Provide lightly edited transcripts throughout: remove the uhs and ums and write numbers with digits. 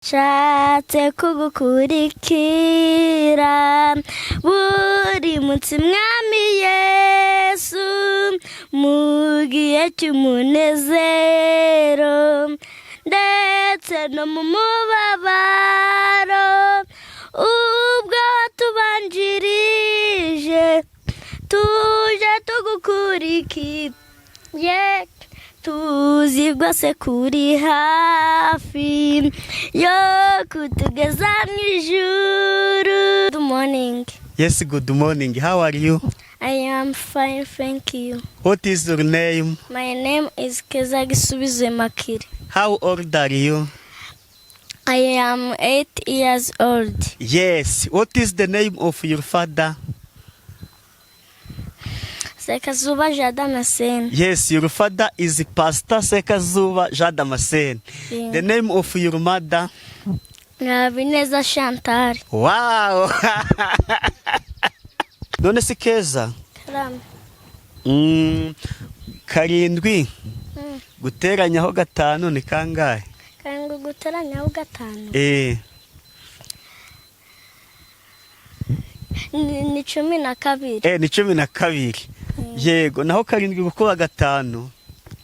Nshatse kugukurikira buri munsi mwami Yesu mu gihe cy'umunezero ndetse no mu mubabaro ubwo tubanjirije tuje tugukurikiye tuzi rwose kuri hafi yo kutugeza mu ijuru. Good morning. Yes, good morning. How are you? I am fine, thank you. What is your name? My name is Keza Gisubizo Makiri. How old are you? I am 8 years old. Yes. What is the name of your father? Sekazuba Jadamascene. Yes, your father is Pastor Sekazuba Jadamascene. Yeah. The name of your mother? Bineza Chantal. Wow. None si Keza? Karam. Karindwi guteranyaho gatanu ni kangahe? Karindwi guteranyaho gatanu ni 12. Ni 12. Yego, naho karindwi gukuba gatanu?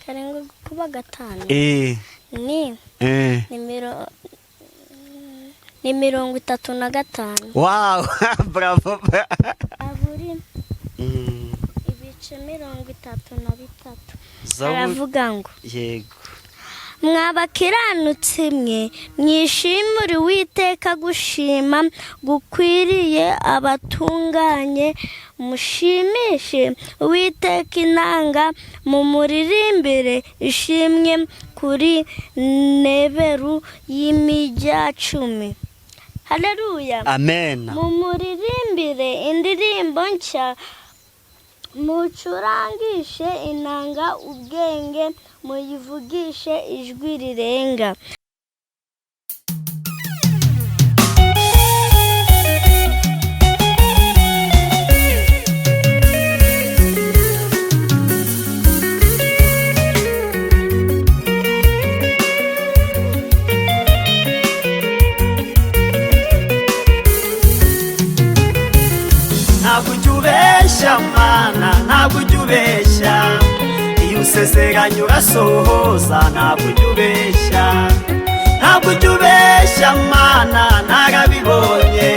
Karindwi gukuba gatanu ni 35. Wow. Bravo. Aburi ibice 33. Aravuga ngo yego, mwabakiranutse mwe mwishimire Uwiteka, gushima gukwiriye abatunganye, mushimishe Uwiteka inanga, mumuririmbire ishimwe kuri neberu y'imijya 10. Haleluya. Amen. Mumuririmbire indirimbo nshya, mucurangishe inanga ubwenge, muyivugishe ijwi rirenga. Ntabujubesha mana, ntabujubesha, iyo usezeranye urasohoza. Ntabujubesha, ntabujubesha mana, narabibonye,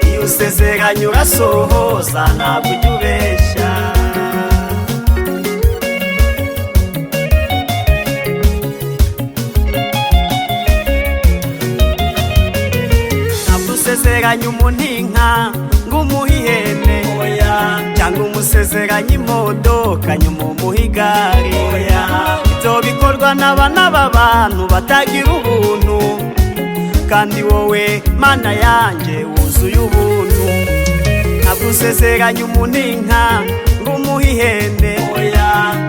iyo usezeranye urasohoza. Ntabujubesha. Ntabusezeranye umuntinka ngumuhihene cyangwa umusezeranye imodoka nyuma umuhigari. Ibyo bikorwa n'abana b'abantu batagira ubuntu, kandi wowe mana yanjye wuzuye ubuntu. Ntabusezeranye umuntinka ngumuhihene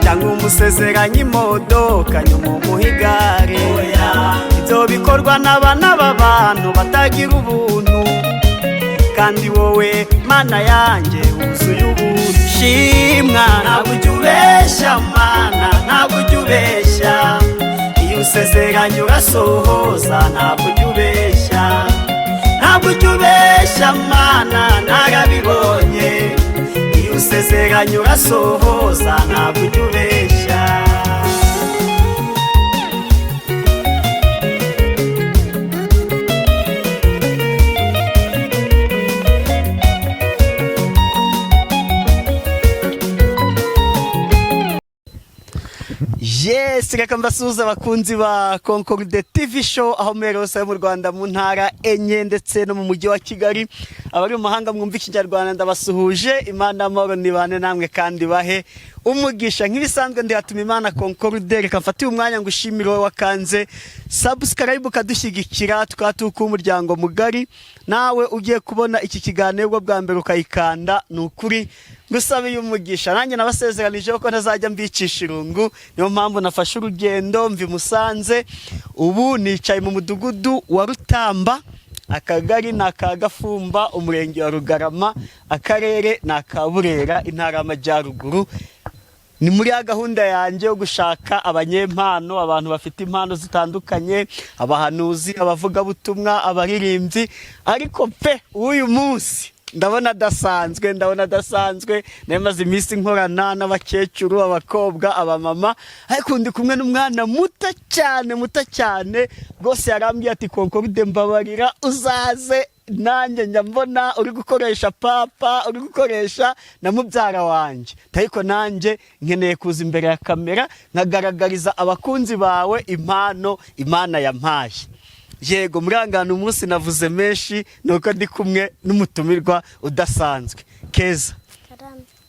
cyangwa umusezeranye imodoka nyuma umuhigari. Ibyo bikorwa n'abana b'abantu batagira ubuntu, kandi wowe mana yanjye wuzuye ubuntu. Shimwa, ntabujubesha mana, ntabujubesha, iyo usezeranye urasohoza. Ntabujubesha, ntabujubesha mana, narabibonye, iyo usezeranye urasohoza. Ntabujubesha. Yes, reka mbasuhuze abakunzi ba Concorde TV show aho mwerose mu Rwanda, mu ntara enye ndetse no mu mujyi wa Kigali. Abari mu mahanga mwumva Ikinyarwanda ndabasuhuje. Imana amahoro nibane namwe kandi bahe umugisha. Nk'ibisanzwe ndihatuma Imana Concorde, reka mfate umwanya ngushimire wowe wakanze subscribe ukadushyigikira tukatuka umuryango mugari. Nawe ugiye kubona iki kiganiro bwa mbere ukayikanda, nukuri ngusabe umugisha. Nanjye nabasezeranije ko ntazajya mbicisha irungu, niyo mpamvu nafashe urugendo mvi Musanze. Ubu nicaye mu mudugudu wa Rutamba, akagari na Kagafumba, umurenge wa Rugarama, akarere na Kaburera, intara y'Amajyaruguru. ni muri ya gahunda yanjye yo gushaka abanyempano, abantu bafite impano zitandukanye, abahanuzi, abavugabutumwa, abaririmbyi. Ariko pe uyu munsi ndabona adasanzwe. Nemaze iminsi nkorana n'abakecuru, abakobwa, abamama, ariko ndi kumwe n'umwana muto cyane rwose. Yarambwiye ati Concorde mbabarira uzaze, nanjye njya mbona uri gukoresha papa, uri gukoresha na mubyara wanjye, ariko nanjye nkeneye kuza imbere ya kamera nkagaragariza abakunzi bawe impano Imana yampaye. Yego murangana umunsi navuze menshi, nuko ndi kumwe n'umutumirwa udasanzwe. Keza,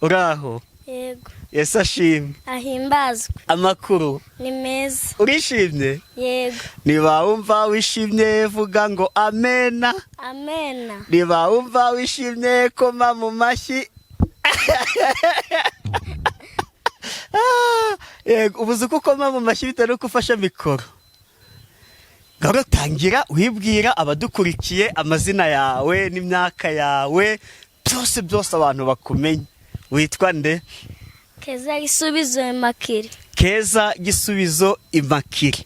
uraho? Yego. Yesu ashimwe. Ahimbazwe. Amakuru ni meza. Urishimye? Yego. Niba wumva wishimye vuga ngo amena. Amena. Niba wumva wishimye koma mu mashyi. Yego, ubuze uko ukoma mu mashyi bitewe n'uko ufashe mikoro. Garo tangira wibwira abadukurikiye amazina yawe n'imyaka yawe, byose abantu bakumenye. Witwa nde? Keza Gisubizo Immaculee. Keza Gisubizo Immaculee.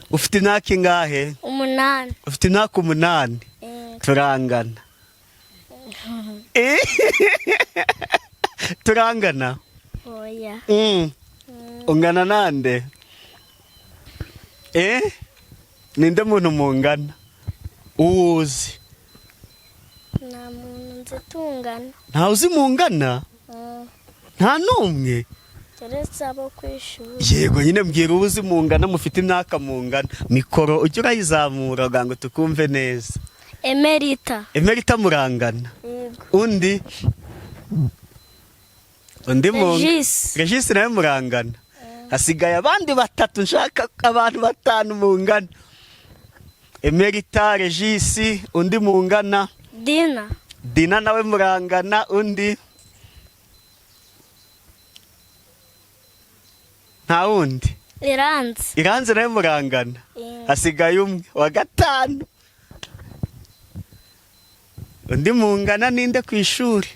Ufite imyaka ingahe? 8. Ufite imyaka 8. Turangana. Turangana? Oya. Ungana nande? Ninde muntu mungana? Uwuzi? Nta muntu nzi tungana. Nta uzi mungana? Nta numwe? Keretse abo kwishuri. Yego nyine mbwira uwuzi mungana, mufite imyaka mungana. Mikoro ujye urayizamura ngo tukumve neza. Emerita. Emerita murangana? Yego. Undi mungana? Regis nawe murangana? Hasigaye abandi 3, nshaka abantu 5 mungana. Emerita, Regis, undi mungana? Dina nawe murangana. Undi? Nta wundi? Iranzi nawe murangana? Hasigaye umwe wa 5. Undi mungana ninde ku ishuri?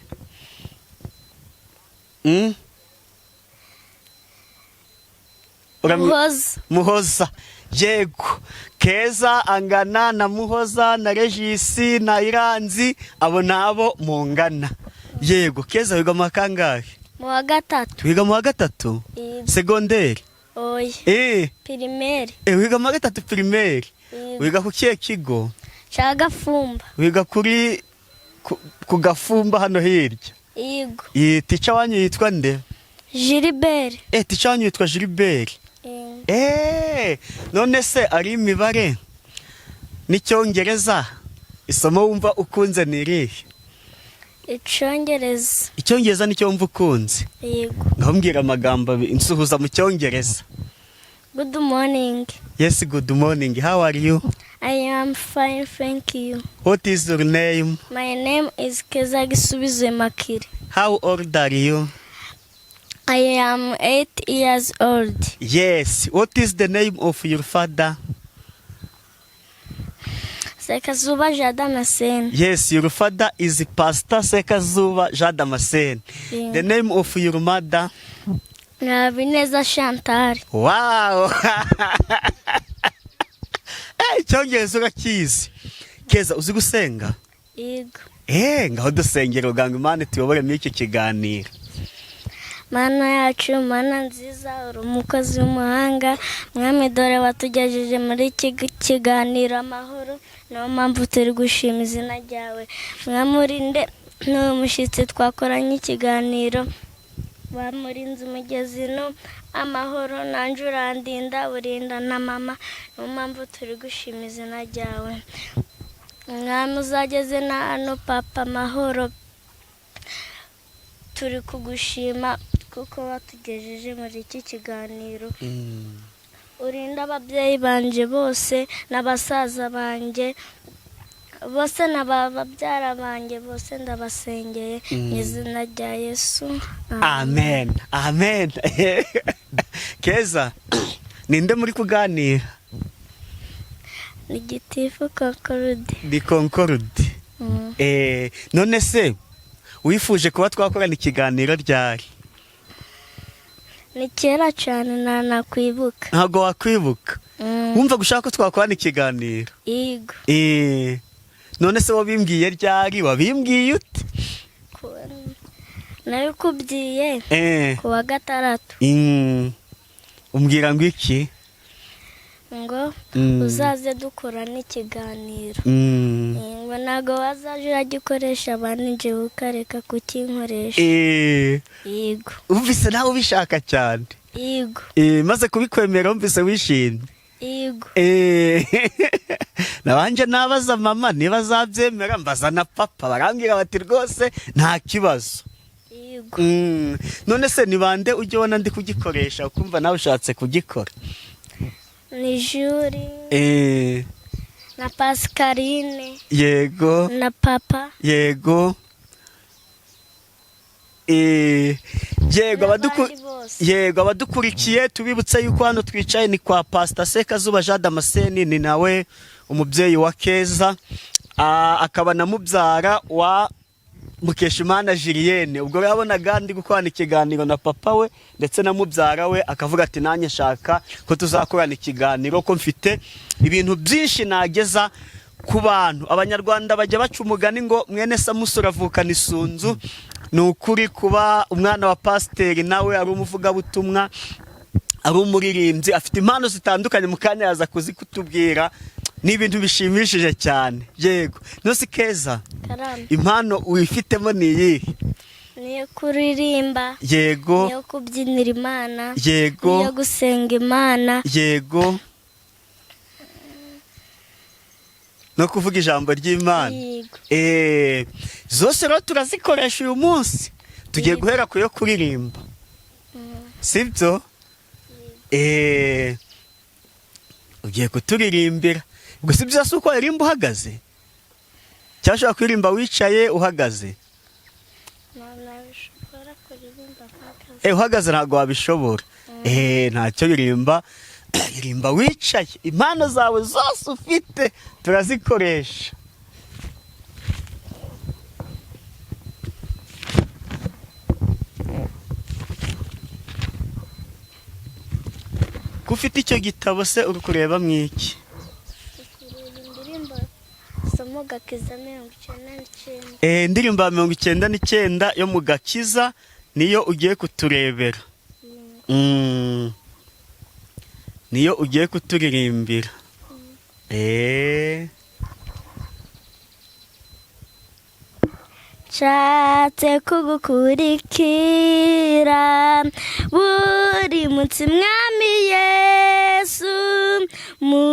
Muhoza. Yego. Keza angana na Muhoza na Regis na Iranzi, abo nabo mungana. Yego. Keza wiga mu kangahe? Mu wa 3. Wiga mu wa 3? Secondaire? Oya. Primaire. Wiga mu wa 3 primaire? Wiga ku kihe kigo? Cya Gafumba. Wiga kuri ku Gafumba hano hirya? Yego. Teacher wanyu yitwa nde? Gilbert. Teacher wanyu yitwa Gilbert? None se ari imibare n'icyongereza isomo wumva ukunze ni irihe? Icyongereza. Icyongereza nicyo wumva ukunze? Yego. Ngambwira amagambo insuhuza mu cyongereza. Good morning. Yes, good morning. How are you? I am fine, thank you. What is your name? My name is Keza Gisubizo Immaculee. How old are you? I am 8 years old. Yes. What is the name of your father? Sekazuba Jadamascene. Yes, your father is Pastor Sekazuba Jadamascene. The name of your mother? Nabineza Chantal. Wow. Icyongereza urakizi. Keza uzi gusenga? Yego. Ngaho dusengera uganga Imana tuyobore muri iki kiganiro. Mana yacu, Mana nziza, uri umukozi w'umuhanga, Mwami dore watugejeje muri iki kiganiro amahoro, niyo mpamvu turi gushima izina ryawe. Mwami urinde n'uyu mushyitsi twakoranye ikiganiro, bamurinze umugezi no amahoro, nanjye urandinda urinda na mama, niyo mpamvu turi gushima izina ryawe. Mwami uzageze na hano papa amahoro, turi kugushima kuko watugejeje muri iki kiganiro. Urinda ababyeyi banje bose n'abasaza banje bose n'ababyara banje bose ndabasengeye mu izina rya Yesu. Amen. Amen. Keza, ninde muri kuganira? Ni Gitifu Concorde. Di Concorde. None se wifuje kuba twakorana ikiganiro ryari? ni kera cyane nakwibuka. Ntabwo wakwibuka? Wumva gushaka ko twakorana ikiganiro? Yego. None se wabimbwiye ryari? Wabimbwiye ute? Nabikubwiye ku wa gatandatu. Umbwira ngo iki? Ngo uzaze dukorana ikiganiro. Ngo ntabwo wazaje uragikoresha abandi njyewe ukareka kukinkoresha. Yego. Umvise nawe ubishaka cyane? Yego. Maze kubikwemera umvise wishimye? Yego. Nabanje nabaza mama niba azabyemera, mbaza na papa barambwira bati rwose nta kibazo. Yego. None se ni bande ujye ubona ndi kugikoresha ukumva nawe ushatse kugikora? Ni Juri. Na Pascaline. Yego. Na papa. Yego. Yego, abadukurikiye tubibutse yuko hano twicaye ni kwa Pastor Sekazuba Jean Damascene, ni nawe umubyeyi wa Keza, akaba na mubyara wa Mukeshimana Julienne. Ubwo yabonaga ndi gukorana ikiganiro na papa we ndetse na mubyara we, akavuga ati nanjye shaka ko tuzakorana ikiganiro ko mfite ibintu byinshi nageza ku bantu. Abanyarwanda bajya baca umugani ngo mwene Samusura avukana isunzu. Ni ukuri kuba umwana wa pasiteri nawe ari umuvugabutumwa, ari umuririmbyi, afite impano zitandukanye, mu kanya yaza kuzikutubwira. Ni ibintu bishimishije cyane. Yego. Nose Keza, impano wifitemo ni iyihe? Niyo kuririmba. Yego. Niyo kubyinira Imana. Yego. Niyo gusenga Imana. Yego. No kuvuga ijambo ry'Imana. Zose rero turazikoresha uyu munsi. Tugiye guhera ku yo kuririmba. Sibyo? Ugiye kuturirimbira. Ubwo sibyo se uko aririmba uhagaze? Cyashobora kuririmba wicaye uhagaze? Uhagaze ntabwo wabishobora. Ntacyo birimba. Irimba wicaye. Impano zawe zose ufite turazikoresha. Kufite icyo gitabo se uri kureba mwiki? Indirimbo 99 yo mu Gakiza niyo ugiye kuturebera. Niyo ugiye kuturirimbira. Nshatse kugukurikira buri munsi Mwami Yesu, mu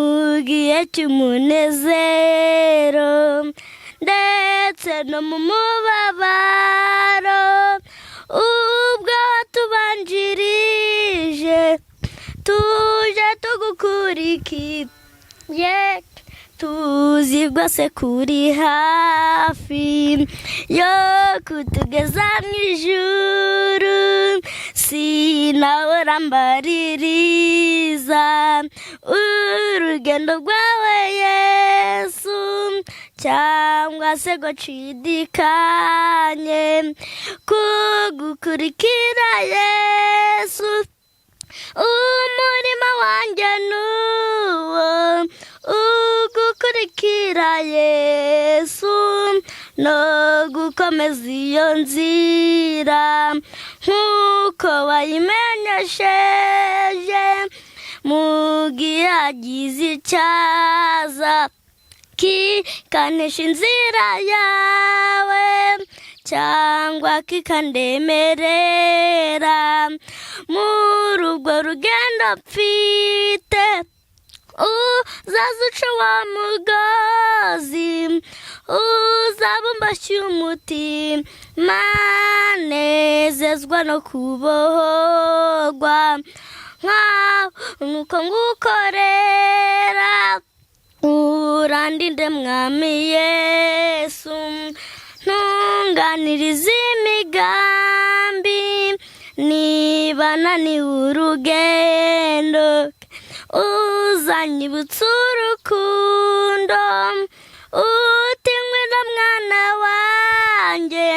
gihe cy'umunezero ndetse no mu mubabaro, ubwo tubanjirije tuje tugukurikiye, tuzi rwose kuri hafi yo kutugeza mu ijuru. Sinahora mbaririza urugendo rwawe Yesu, cyangwa se gushidikanya kugukurikira Yesu. Umurima wanjye nuwo ugukurikira Yesu, no gukomeza iyo nzira nk'uko wayimenyesheje mu gihe hagize icyaza kikanesha inzira yawe, cyangwa kikandemerera muri urwo rugendo mfite. Uzaza uca wa mugozi, uzabumbashya umutima, nezezwa no kubohorwa nk'uko ngukorera. Urandinde Mwami Yesu, ntunganirize imigambi, niba naniwe urugendo uzanyibutsa urukundo, uti ngwino mwana wanjye,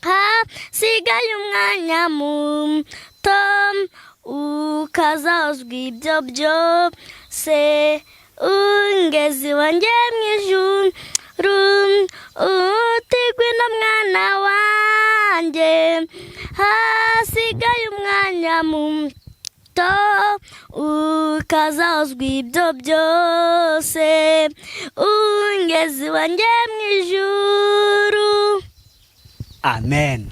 hasigaye umwanya muto ukazazwa ibyo byose ungeze iwanjye mu ijuru utigwe na mwana wanjye hasigaye umwanya muto ukazazwa ibyo byose ungeze iwanjye mu ijuru. Amen.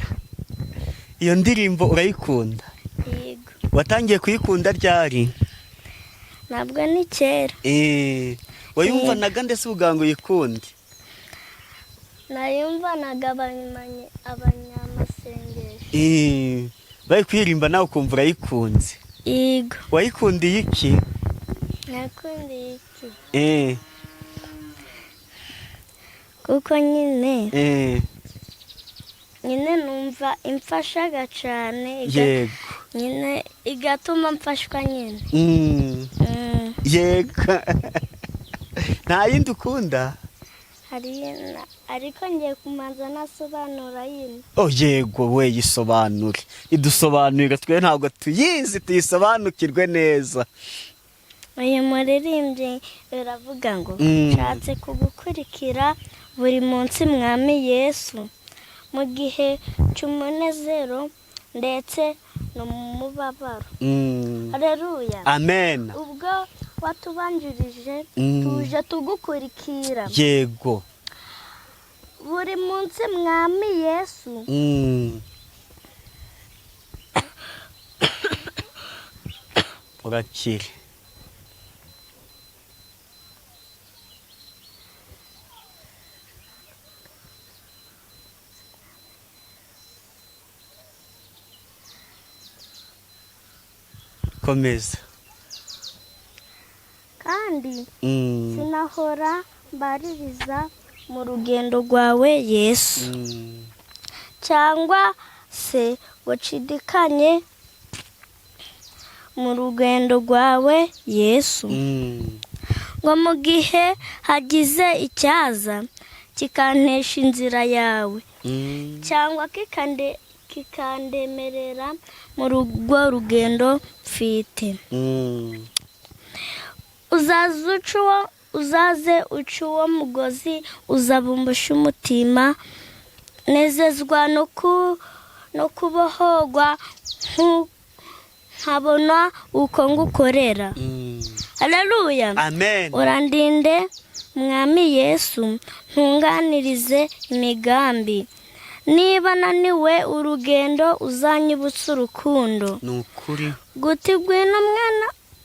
Iyo ndirimbo urayikunda? Yego. Watangiye kuyikunda ryari? Ntabwo ni kera. Wayumvanaga ndetse ugango uyikunde? Nayumvanaga abanyamasengesho. Bari kuririmba nawe ukumva urayikunze? Yego. Wayikundiye iki? Nakundiye iki? Kuko nyine numva imfashaga cyane. Yego. Nyine igatuma mfashwa nyine. Yego. Nta yindi ukunda? Ariko ngiye kumanza nasobanura yindi. Yego, we yisobanure. Idusobanurira, twe ntabwo tuyizi, tuyisobanukirwe neza. Uyu muririmbyi biravuga ngo nshatse kugukurikira buri munsi mwami Yesu mu gihe cy'umunezero ndetse no mu mubabaro. Haleluya. Amen. Ubwo watubanjirije tuje tugukurikira. Yego. Buri munsi mwami Yesu. Urakire. Komeza. Kandi sinahora mbaririza mu rugendo rwawe Yesu. Cyangwa se wacidikanye mu rugendo rwawe Yesu. Ngo mu gihe hagize icyaza kikantesha inzira yawe cyangwa kikandemerera mu rugo rugendo mfite. Uzaze uca uwo mugozi uzabumbusha umutima nezezwa no kubohorwa nkabona uko ngukorera. Haleluya. Amen. Urandinde mwami Yesu ntunganirize imigambi. Niba naniwe urugendo uzanyibutsa urukundo. Nukuri.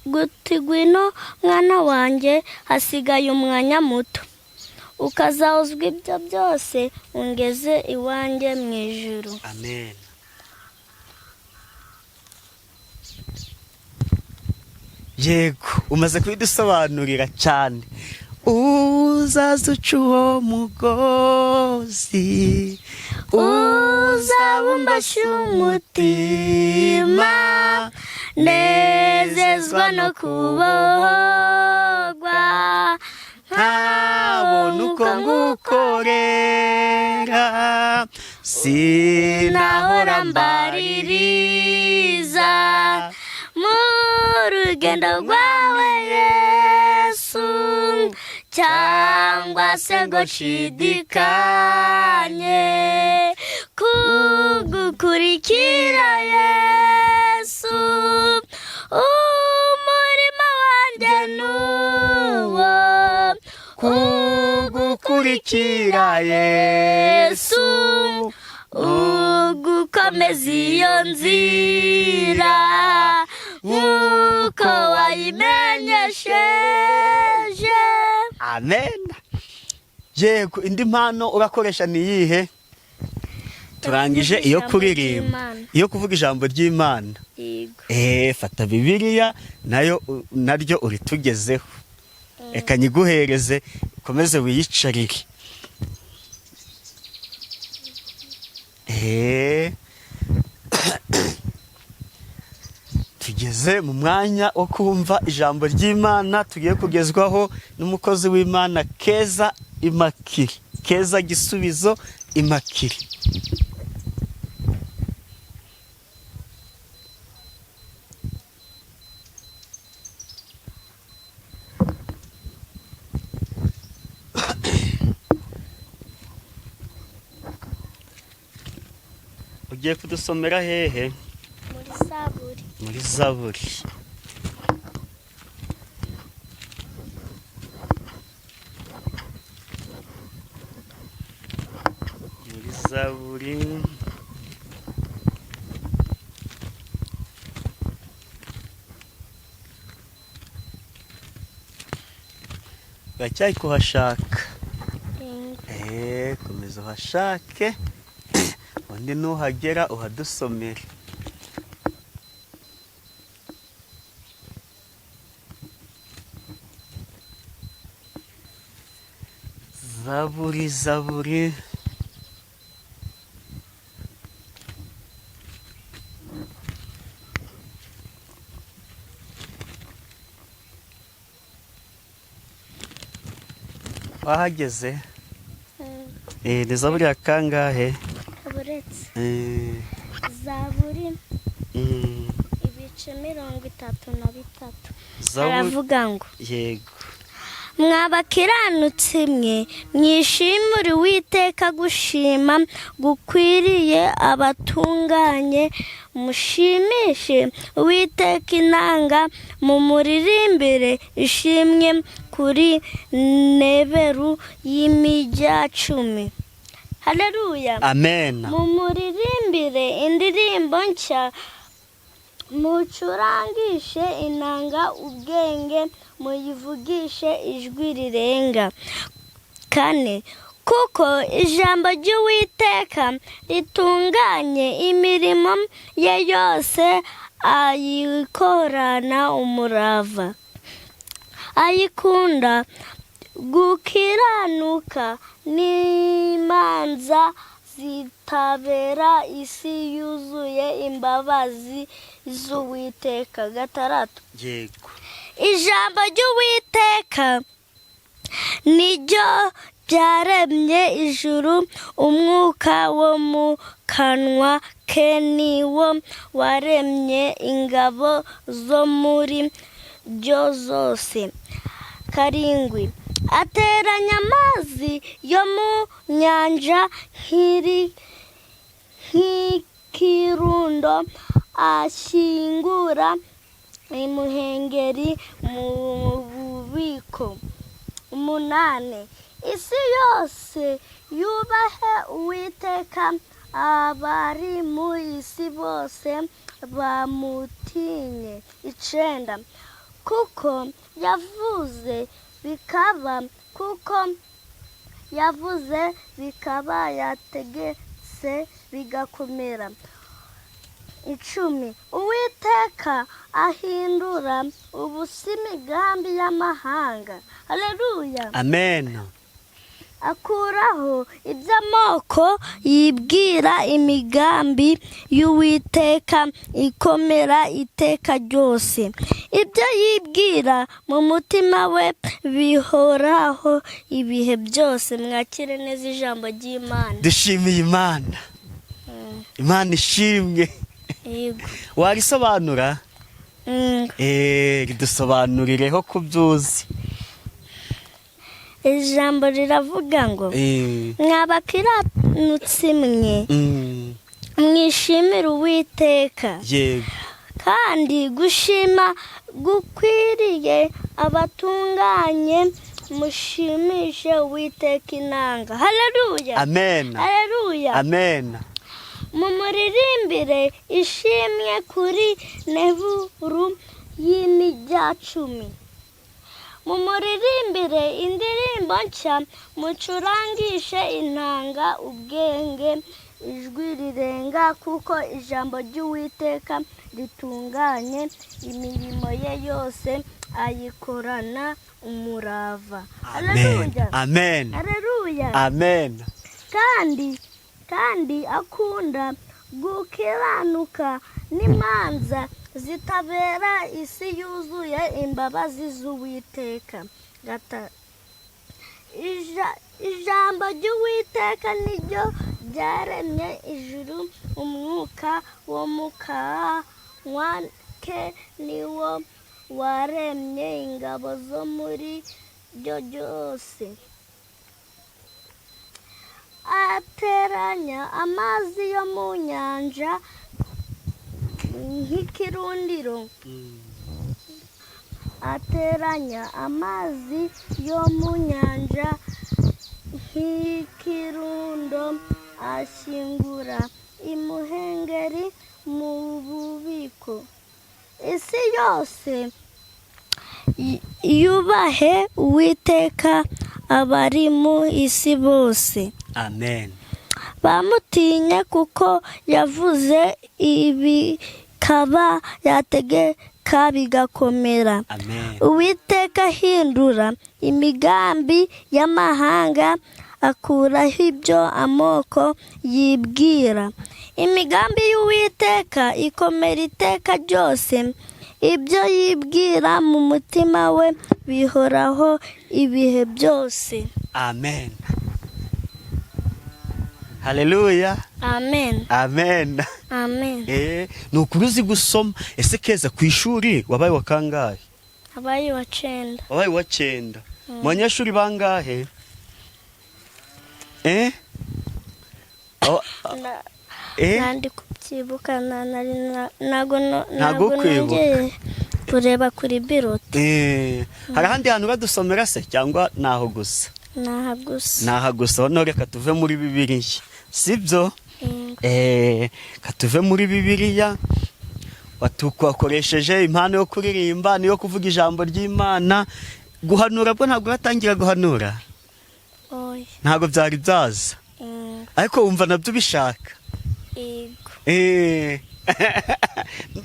Gutigwino mwana wanjye hasigaye umwanya muto ukazawuzwa ibyo byose ungeze iwanjye mu ijuru. Amen. Yego, umaze kubidusobanurira cyane. Uzaza uca uwo mugozi uzabumbasha umutima nezezwa no kubohorwa nkabona uko ngukorera sinahora mbaririza mu rugendo rwawe Yesu cyangwa se ngo nshidikanye kugukurikira Yesu. Umurima wanjye nuwo kugukurikira Yesu ugukomeza iyo nzira nk'uko wayimenyesheje. Amen. Yego, indi mpano urakoresha ni iyihe? Turangije iyo kuririmba, iyo kuvuga ijambo ry'Imana. Yego. Fata Bibiliya naryo uritugezeho. Eka nyiguhereze ukomeze wiyicarire. Tugeze mu mwanya wo kumva ijambo ry'Imana tugiye kugezwaho n'umukozi w'Imana Keza Immaculee. Keza Gisubizo Immaculee. ugiye kudusomera hehe? muri Zaburi. Muri Zaburi. Muri Zaburi. Gacyari kuhashaka. Komeza uhashake undi nuhagera uhadusomere. Zaburi, Zaburi. Wahageze? Ni Zaburi ya kangahe? Buretse. Zaburi ibice 33. Aravuga ngo yego. Mwabakiranutsi mwe mwishimire Uwiteka, gushima gukwiriye abatunganye, mushimishe Uwiteka inanga, mumuririmbire ishimwe kuri neberu y'imijya 10. Haleluya. Amen. Mumuririmbire indirimbo nshya, mucurangishe inanga ubwenge, muyivugishe ijwi rirenga. 4. Kuko ijambo ry'Uwiteka ritunganye, imirimo ye yose ayikorana umurava. Ayikunda gukiranuka n'imanza zitabera, isi yuzuye imbabazi z'Uwiteka. 6. Yego. Ijambo ry'Uwiteka niryo byaremye ijuru, umwuka wo mu kanwa ke niwo waremye ingabo zo muri byo zose. 7. Ateranya amazi yo mu nyanja nk'ikirundo, ashingura imuhengeri mu bubiko. 8. Isi yose yubahe Uwiteka, abari mu isi bose bamutinye. 9. Kuko yavuze bikaba, yategetse bigakomera. 10. Uwiteka ahindura ubusa imigambi y'amahanga. Haleluya. Amen. Akuraho iby'amoko yibwira, imigambi y'Uwiteka ikomera iteka ryose. Ibyo yibwira mu mutima we bihoraho ibihe byose. Mwakire neza ijambo ry'Imana. Dushimiye Imana. Imana ishimwe. Yego. Warisobanura? Ridusobanurireho kubyuzi. Ijambo riravuga ngo mwabakiranutsi mwe mwishimire Uwiteka. Yego. Kandi gushima gukwiriye abatunganye, mushimishe Uwiteka inanga. Haleluya. Amen. Haleluya. Amen. Mumuririmbire ishimwe kuri neberu y'imijya 10. Mumuririmbire indirimbo nshya, mucurangishe inanga ubwenge, ijwi rirenga. Kuko ijambo ry'Uwiteka ritunganye, imirimo ye yose ayikorana umurava. Haleluya. Amen. Haleluya. Amen. Kandi akunda gukiranuka n'imanza zitabera, isi yuzuye imbabazi z'Uwiteka. 5. Ijambo ry'Uwiteka niryo ryaremye ijuru, umwuka wo mu kanwa ke niwo waremye ingabo zo muri byo byose. ateranya amazi yo mu nyanja nk'ikirundiro, ateranya amazi yo mu nyanja nk'ikirundo, ashingura imuhengeri mu bubiko. Isi yose yubahe Uwiteka, abari mu isi bose amen. bamutinye, kuko yavuze ibikaba, yategeka bigakomera. Amen. Uwiteka ahindura imigambi y'amahanga, akuraho ibyo amoko yibwira. Imigambi y'Uwiteka ikomera iteka ryose, ibyo yibwira mu mutima we bihoraho ibihe byose. Amen. Haleluya. Amen. Amen. Amen. Ni ukuri uzi gusoma. Ese Keza, ku ishuri wabaye wa kangahe? Abaye wa 9. Wabaye wa 9. Mu banyeshuri bangahe? Nandi kubyibuka, ntago kwibuka. nongeye kureba kuri birote. Hari ahandi hantu badusomera se cyangwa naho gusa? Naha gusa. Naha gusa. Hano reka tuve muri Bibiliya, sibyo? Katuve muri Bibiliya. Watukoresheje impano yo kuririmba, niyo kuvuga ijambo ry'Imana. Guhanura bwo ntabwo batangira guhanura, Oya. ntabwo byari byaza, ariko wumva nabyo ubishaka. Yego.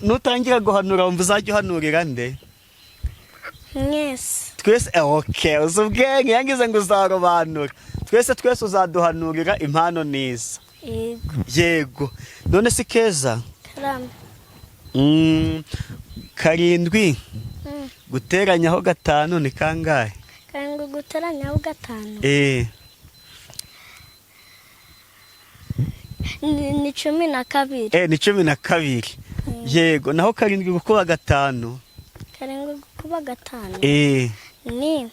Nutangira guhanura wumva uzajya uhanurira nde? Mwese. Twese okay, uzubwenge yangize ngo uzarobanura. Twese uzaduhanurira impano niza. Yego. Yego. None si Keza? Karame. 7 guteranyaho 5 ni kangahe? 7 guteranyaho 5 ni 12. Ni 12. Yego. Naho 7 gukuba 5? 7 gukuba 5 ni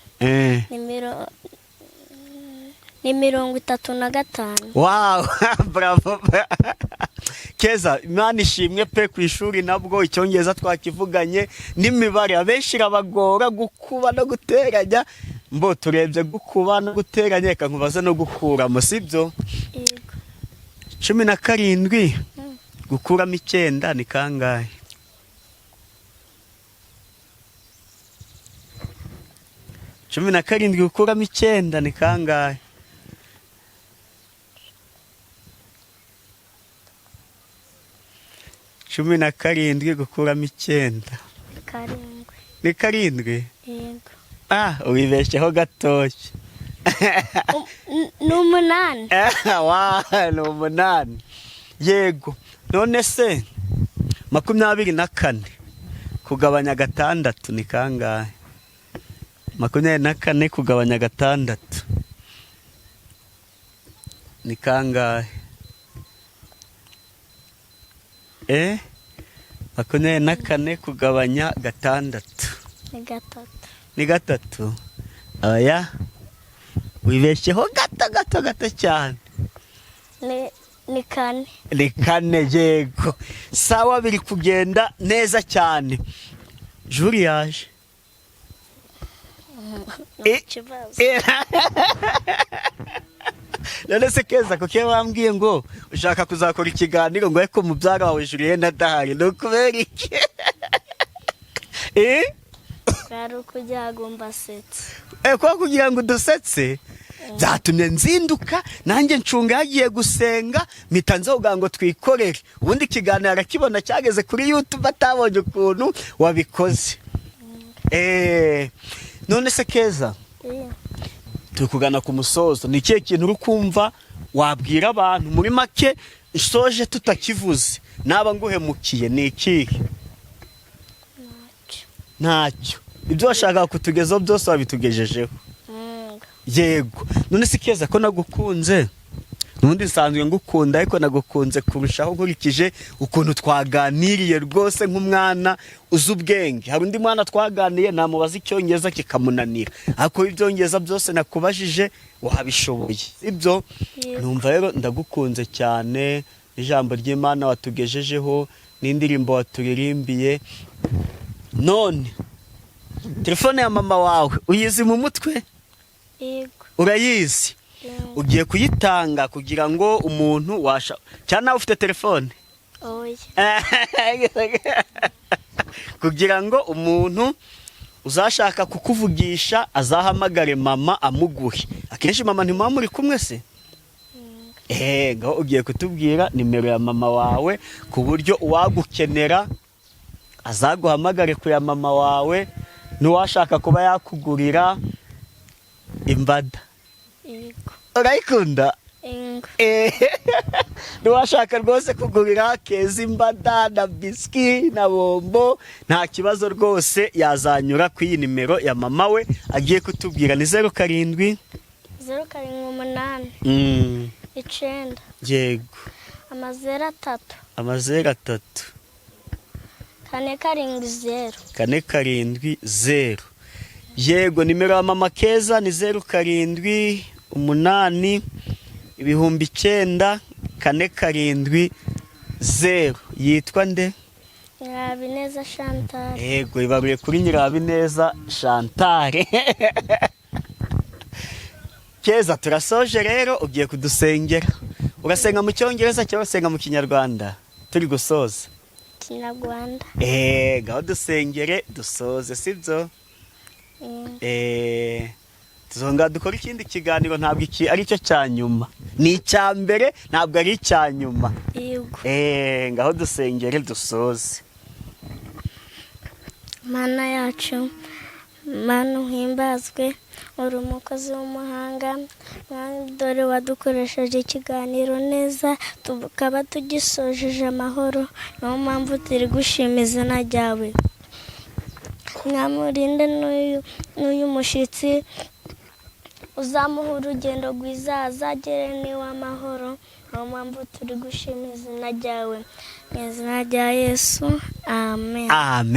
35. Wow. Bravo. Keza, Imana ishimwe pe. Ku ishuri nabwo Icyongereza twakivuganye, n'imibare abenshi irabagora gukuba no guteranya. Mbo turebye gukuba no guteranya, reka nkubaze no gukuramo, sibyo? Yego. 17 gukuramo 9 ni kangahe? 17 gukuramo 9 ni kangahe? 17 gukuramo 9 ni 7. Yego. Wibeshyeho gatoya. Ni 8. Ni 8. Yego. None se 24 kugabanya 6 ni kangahe? 24 kugabanya 6 ni kangahe? 24 kugabanya 6 ni 3. Oya, wibeshyeho gato cyane. Ni 4. Ni 4. Yego. Sawa, biri kugenda neza cyane. Juri yaje. None se Keza, kuko wambwiye ngo ushaka kuzakora ikiganiro ngo ariko mubyara wawe Julien adahari, no kubera iki? Bari kugira ngo mbasetse. Kwa kugira ngo dusetse, byatumye nzinduka nanjye ncunga yagiye gusenga, mpita nzoga ngo twikorere. Ubundi ikiganiro arakibona cyageze kuri YouTube, atabonye ukuntu wabikoze. None se Keza, tukugana ku musozo, ni ikihe kintu uri kumva wabwira abantu muri make isoje tutakivuze naba nguhemukiye? Ni ikihe? Ntacyo. Ibyo washaka kutugezaho byose wabitugejejeho. Yego. None si Keza, ko nagukunze nundi nsanzwe ngukunda ariko nagukunze kurushaho nkurikije ukuntu twaganiriye rwose nk'umwana uzi ubwenge. Hari undi mwana twaganiye namubaza icyongereza kikamunanira, ariko ibyongereza byose nakubajije wabishoboye, sibyo? Numva rero ndagukunze cyane, ijambo ry'Imana watugejejeho n'indirimbo waturirimbiye. None telefone ya mama wawe uyizi mu mutwe? Yego. Urayizi? Ugiye kuyitanga kugira ngo umuntu cyane nawe ufite telefone? Oya. Kugira ngo umuntu uzashaka kukuvugisha azahamagare mama amuguhe. Akenshi mama ntimuba muri kumwe se? Ngaho ugiye kutubwira nimero ya mama wawe ku buryo uwagukenera azaguhamagare ku ya mama wawe, n'uwashaka kuba yakugurira imbada. Yego. Urayikunda? Yego. N'uwashaka rwose kugurira keza imbada na bisiki na bombo, nta kibazo rwose yazanyura ku iyi nimero ya mama we agiye kutubwira. Ni 07 078 9. Yego. 03 3 470 470. Yego, nimero ya mama Keza ni 07 8 9 470. Yitwa nde? Nyirabineza Chantal. Yego, ibaruye kuri Nyirabineza Chantal. Keza, turasoje rero, ugiye kudusengera. Urasenga mu cyongereza cyangwa usenga mu kinyarwanda? Turi gusoza Kinyarwanda. Ngaho dusengere dusoze, sibyo? Tuzongera dukora ikindi kiganiro, ntabwo iki ari cyo cya nyuma, ni icya mbere, ntabwo ari icya nyuma. Yego. Ngaho dusengere dusoze. Mana yacu, Mana uhimbazwe, uri umukozi w'umuhanga, dore wadukoresheje ikiganiro neza, tukaba tugisojeje amahoro, niyo mpamvu turi gushima izina ryawe. Mwamurinde n'uyu mushyitsi, uzamuha urugendo rwiza, azagere n'iwe amahoro, niyo mpamvu turi gushima izina ryawe. Mu izina rya Yesu, amen.